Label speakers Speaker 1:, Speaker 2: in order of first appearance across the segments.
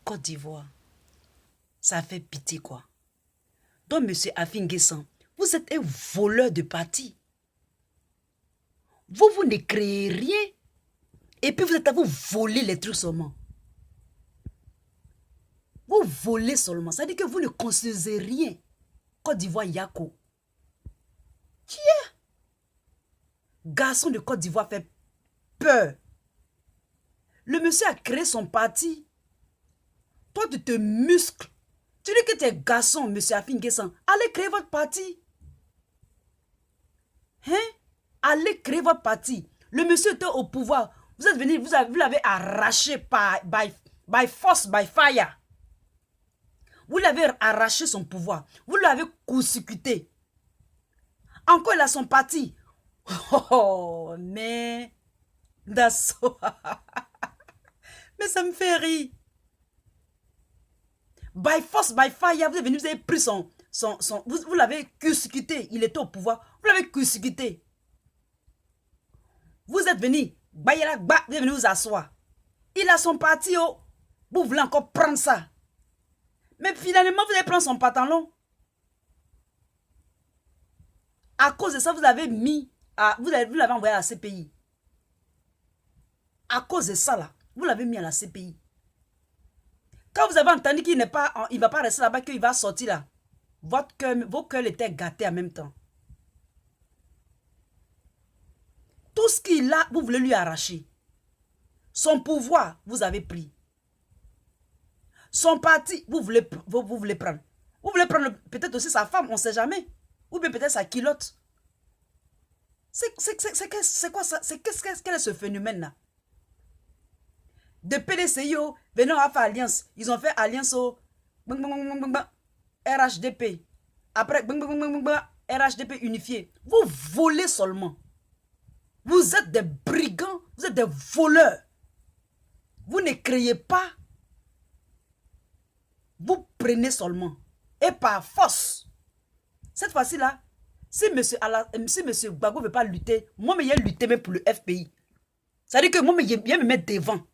Speaker 1: Côte d'Ivoire, ça fait pitié quoi. Donc, monsieur Afinguessan, vous êtes un voleur de parti. Vous ne créez rien. Et puis vous êtes à vous voler les trucs seulement. Vous volez seulement. Ça veut dire que vous ne construisez rien. Côte d'Ivoire, Yako. Qui est? Garçon de Côte d'Ivoire fait peur. Le monsieur a créé son parti. Toi, tu te muscles. Tu dis que tu es garçon, monsieur Afinguessan. Allez créer votre parti. Hein? Allez créer votre parti. Le monsieur était au pouvoir. Vous êtes venu, vous l'avez arraché by force, by fire. Vous l'avez arraché son pouvoir. Vous l'avez court-circuité. Encore il a son parti. Oh, mais... That's so... Mais ça me fait rire. By force, by fire, vous êtes venu, vous avez pris vous l'avez court-circuité. Il était au pouvoir. Vous l'avez court-circuité. Vous êtes venu, vous êtes venu vous asseoir. Il a son parti, oh. Vous voulez encore prendre ça. Mais finalement, vous allez prendre son pantalon. À cause de ça, vous l'avez mis, vous l'avez envoyé à la CPI. À cause de ça, là, vous l'avez mis à la CPI. Quand vous avez entendu qu'il ne va pas rester là-bas, qu'il va sortir là, vos cœurs étaient gâtés en même temps. Tout ce qu'il a, vous voulez lui arracher. Son pouvoir, vous avez pris. Son parti, vous voulez prendre. Vous voulez prendre peut-être aussi sa femme, on ne sait jamais. Ou bien peut-être sa culotte. C'est quoi ça? Quel est ce phénomène-là? De PDCIO, venons à faire alliance. Ils ont fait alliance au RHDP. Après, RHDP unifié. Vous volez seulement. Vous êtes des brigands, vous êtes des voleurs. Vous ne créez pas. Vous prenez seulement. Et par force. Cette fois-ci-là, si monsieur Gbagbo ne veut pas lutter, moi, je vais lutter même pour le FPI. Ça veut dire que moi, je vais me mettre devant.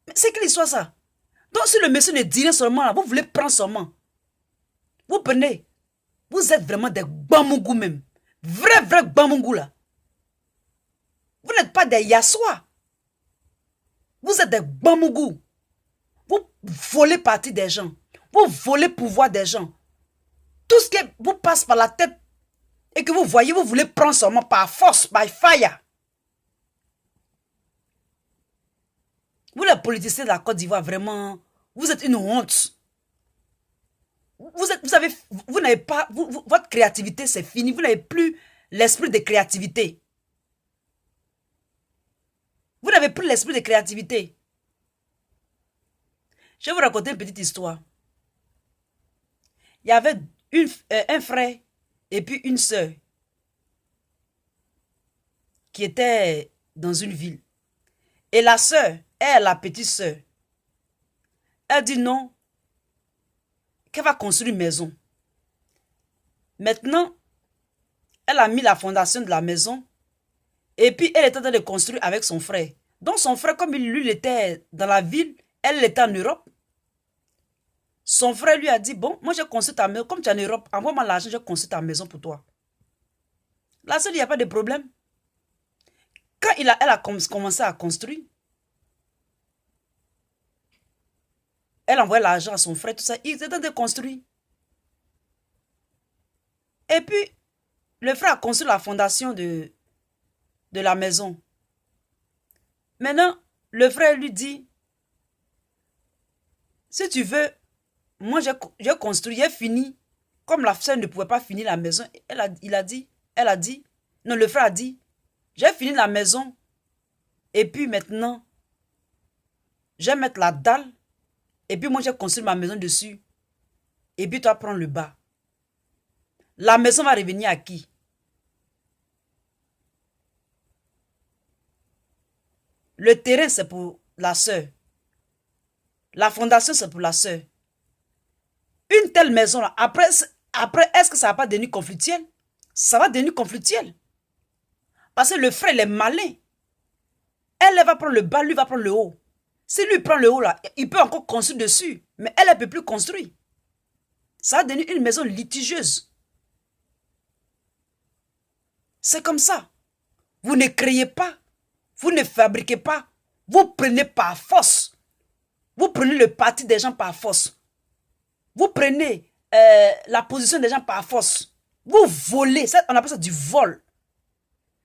Speaker 1: Mais c'est quelle histoire ça? Donc, si le monsieur ne dit rien seulement, là, vous voulez prendre seulement. Vous prenez. Vous êtes vraiment des Bamungou même. Vrai Bamungou là. Vous n'êtes pas des Yassois. Vous êtes des Bamungou. Vous volez partie des gens. Vous volez pouvoir des gens. Tout ce qui vous passe par la tête et que vous voyez, vous voulez prendre seulement par force, by fire. Vous, les politiciens de la Côte d'Ivoire, vraiment, vous êtes une honte. Vous n'avez pas, votre créativité, c'est fini. Vous n'avez plus l'esprit de créativité. Vous n'avez plus l'esprit de créativité. Je vais vous raconter une petite histoire. Il y avait un frère et puis une sœur qui étaient dans une ville. Et la sœur, la petite sœur, elle dit non, qu'elle va construire une maison. Maintenant, elle a mis la fondation de la maison et puis elle était en train de construire avec son frère. Donc son frère, comme lui, il était dans la ville, elle était en Europe. Son frère lui a dit, bon, moi j'ai construit ta maison, comme tu es en Europe, envoie-moi l'argent, j'ai construit ta maison pour toi. La sœur, il n'y a pas de problème. Quand elle a commencé à construire, elle envoie l'argent à son frère, tout ça, ils étaient en train de construire. Et puis, le frère a construit la fondation de la maison. Maintenant, le frère lui dit, si tu veux, moi j'ai construit, j'ai fini. Comme la sœur ne pouvait pas finir la maison, elle a dit, non, le frère a dit, j'ai fini la maison. Et puis maintenant, je vais mettre la dalle. Et puis moi j'ai construit ma maison dessus. Et puis toi prends le bas. La maison va revenir à qui? Le terrain c'est pour la sœur. La fondation c'est pour la sœur. Une telle maison là, après est-ce que ça va pas devenir conflictuel? Ça va devenir conflictuel. Parce que le frère il est malin. Elle va prendre le bas, lui va prendre le haut. Si lui prend le haut là, il peut encore construire dessus. Mais elle ne peut plus construire. Ça a devenu une maison litigieuse. C'est comme ça. Vous ne créez pas. Vous ne fabriquez pas. Vous prenez par force. Vous prenez le parti des gens par force. Vous prenez la position des gens par force. Vous volez. On appelle ça du vol.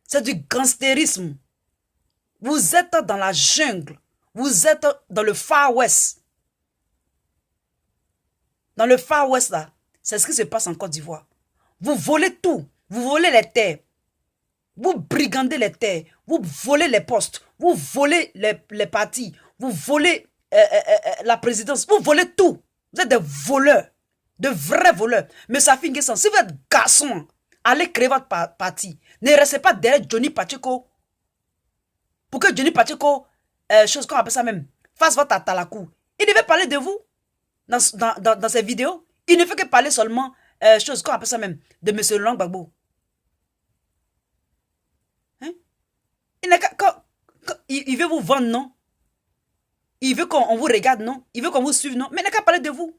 Speaker 1: C'est du gangstérisme. Vous êtes dans la jungle. Vous êtes dans le Far West. Dans le Far West, là, c'est ce qui se passe en Côte d'Ivoire. Vous volez tout. Vous volez les terres. Vous brigandez les terres. Vous volez les postes. Vous volez les partis. Vous volez la présidence. Vous volez tout. Vous êtes des voleurs. De vrais voleurs. Mais ça finit sans. Si vous êtes garçon, allez créer votre parti. Ne restez pas derrière Johnny Pacheco. Pour que Johnny Pacheco, chose qu'on appelle ça même, fasse votre atalakou. Il devait parler de vous dans ses vidéos. Il ne fait que parler seulement, chose qu'on appelle ça même, de M. Laurent Gbagbo. Hein? Il veut vous vendre, non? Il veut qu'on vous regarde, non? Il veut qu'on vous suive, non? Mais il n'a qu'à parler de vous.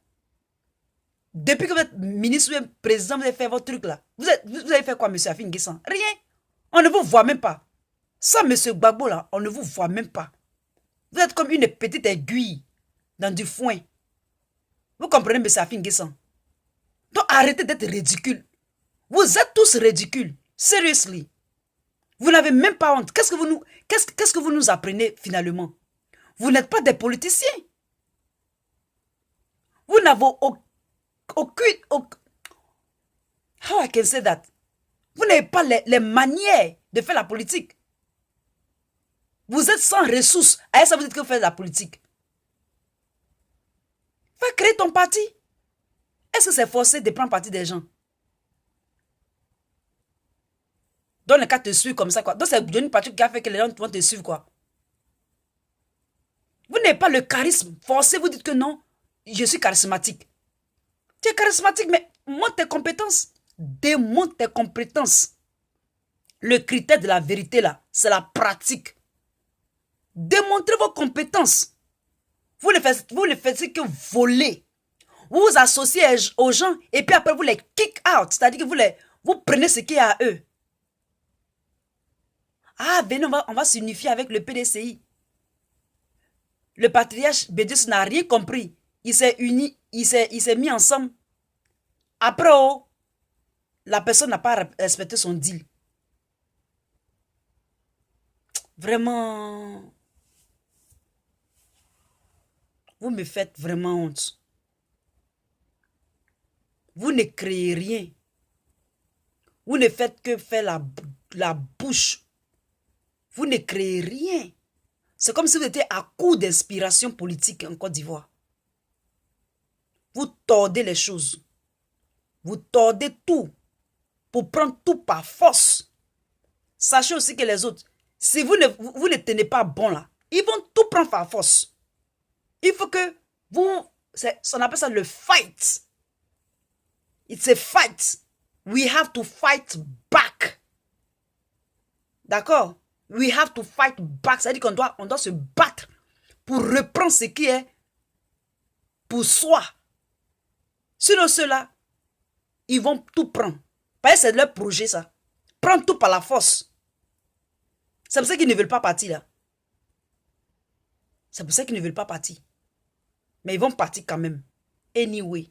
Speaker 1: Depuis que vous êtes ministre ou président, vous avez fait votre truc là. Vous avez fait quoi, M. Afin Guessan? Rien. On ne vous voit même pas. Ça, M. Gbagbo là, on ne vous voit même pas. Vous êtes comme une petite aiguille dans du foin. Vous comprenez, M. Afin Guessan? Donc arrêtez d'être ridicule. Vous êtes tous ridicules. Seriously. Vous n'avez même pas honte. Qu'est-ce que vous nous apprenez finalement? Vous n'êtes pas des politiciens. Vous n'avez aucune... How I can say that? Vous n'avez pas les manières de faire la politique. Vous êtes sans ressources. À ça, vous dites que vous faites de la politique. Va créer ton parti. Est-ce que c'est forcé de prendre parti des gens? Dans le cas, te suivre comme ça, quoi. Donc, c'est Johnny Patrick qui a fait que les gens vont te suivre, quoi. Vous n'avez pas le charisme. Forcé, vous dites que non, je suis charismatique. Tu es charismatique, mais montre tes compétences. Démontre tes compétences. Le critère de la vérité, là, c'est la pratique. Démontrez vos compétences. Vous ne faites que voler. Vous vous associez aux gens et puis après vous les kick out. C'est-à-dire que vous prenez ce qu'il y a à eux. Ah, venez, on va s'unifier avec le PDCI. Le patriarche Bédus n'a rien compris. Il s'est uni, il s'est mis ensemble. Après, oh, la personne n'a pas respecté son deal. Vraiment, vous me faites vraiment honte. Vous ne créez rien. Vous ne faites que faire la bouche. Vous ne créez rien. C'est comme si vous étiez à court d'inspiration politique en Côte d'Ivoire. Vous tordez les choses. Vous tordez tout pour prendre tout par force. Sachez aussi que les autres, si vous ne tenez pas bon là, ils vont tout prendre par force. Il faut que on appelle ça le fight. It's a fight. We have to fight back. D'accord? We have to fight back. C'est-à-dire qu'on doit se battre pour reprendre ce qui est pour soi. Sinon, ceux-là, ils vont tout prendre. Parce que c'est leur projet, ça. Prendre tout par la force. C'est pour ça qu'ils ne veulent pas partir, là. C'est pour ça qu'ils ne veulent pas partir. Mais ils vont partir quand même. Anyway.